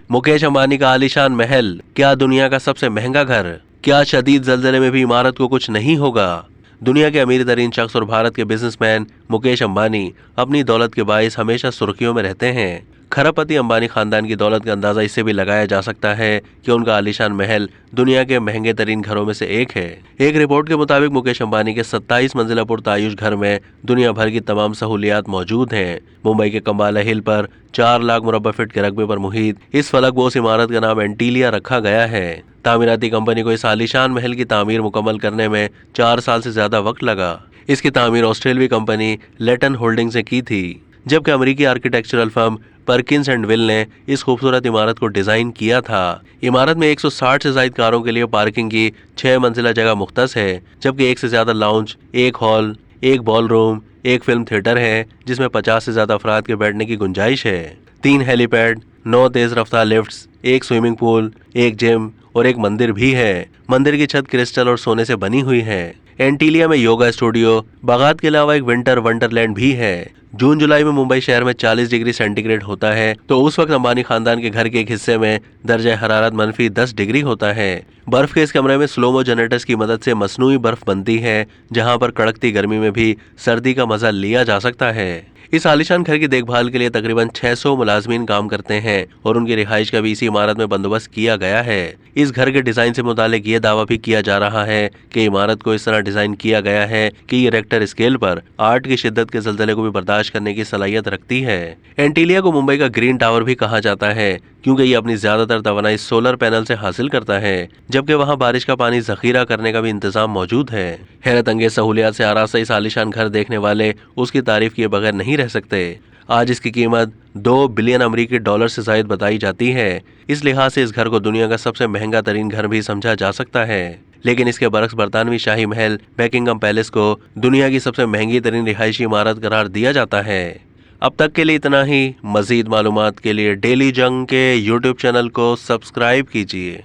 मुकेश अंबानी का आलीशान महल, क्या दुनिया का सबसे महंगा घर, क्या शदीद जल्जले में भी इमारत को कुछ नहीं होगा। दुनिया के अमीर तरीन शख्स और भारत के बिजनेसमैन मुकेश अंबानी अपनी दौलत के बाइस हमेशा सुर्खियों में रहते हैं। खरबपति अंबानी खानदान की दौलत का अंदाजा इससे भी लगाया जा सकता है कि उनका आलीशान महल दुनिया के महंगे तरीन घरों में से एक है। एक रिपोर्ट के मुताबिक मुकेश अंबानी के 27 मंजिला पुरतायुश घर में दुनिया भर की तमाम सहूलियात मौजूद हैं। मुंबई के कंबाला हिल पर 4 लाख मुरब्बा फीट के रकबे पर मुहित इस फलकबोस इमारत का नाम एंटीलिया रखा गया है। तामीराती कंपनी को इस आलीशान महल की तामीर मुकम्मल करने में 4 साल से ज्यादा वक्त लगा। इसकी तामीर ऑस्ट्रेलियाई कंपनी लेटन होल्डिंग्स ने की थी, जबकि अमेरिकी architectural firm Perkins and will ने इस खूबसूरत इमारत को डिजाइन किया था। इमारत में 160 से ज्यादा कारों के लिए पार्किंग की 6 मंजिला जगह मुख्तस है, जबकि 1 से ज्यादा लाउंज, एक हॉल, एक बॉल रूम, एक फिल्म थिएटर है जिसमें 50 से ज्यादा अफराद के बैठने की गुंजाइश है। 3 हेलीपैड, 9 तेज रफ्तार लिफ्ट्स, एक स्विमिंग पूल, एक जिम और एक मंदिर भी है। मंदिर की छत क्रिस्टल और सोने से बनी हुई है। एंटीलिया में योगा स्टूडियो, बागात के अलावा एक विंटर वंडरलैंड भी है। जून जुलाई में मुंबई शहर में 40 डिग्री सेंटीग्रेड होता है, तो उस वक्त अंबानी खानदान के घर के एक हिस्से में दर्जा हरारत -10 डिग्री होता है। बर्फ के इस कमरे में स्लोमो जनरेटर्स की मदद से मसनूई बर्फ बनती है, जहां पर कड़कती गर्मी में भी सर्दी का मजा लिया जा सकता है। इस आलीशान घर की देखभाल के लिए तकरीबन 600 मुलाजमीन काम करते हैं और उनकी रिहाइश का भी इसी इमारत में बंदोबस्त किया गया है। इस घर के डिजाइन से मुतालिक ये दावा भी किया जा रहा है कि इमारत को इस तरह डिजाइन किया गया है कि ये रेक्टर स्केल पर 8 की शिद्दत के जल्जले को भी बर्दाश्त करने की सलाहियत रखती है। एंटीलिया को मुंबई का ग्रीन टावर भी कहा जाता है, क्योंकि ये अपनी ज्यादातर तवानाई सोलर पैनल से हासिल करता है, जबकि वहाँ बारिश का पानी जखीरा करने का भी इंतजाम मौजूद है। हैरत अंगेज सहूलियात से आरास्ता इस आलीशान घर देखने वाले उसकी तारीफ किए बगैर नहीं रह सकते। आज इसकी कीमत 2 बिलियन अमेरिकी डॉलर से जायद बताई जाती है। इस लिहाज से इस घर को दुनिया का सबसे महंगा तरीन घर भी समझा जा सकता है। लेकिन इसके बरक्स बरतानवी शाही महल बकिंघम पैलेस को दुनिया की सबसे महंगी तरीन रिहायशी इमारत करार दिया जाता है। अब तक के लिए इतना ही। मजीद मालूमात के लिए डेली जंग के यूट्यूब चैनल को सब्सक्राइब कीजिए।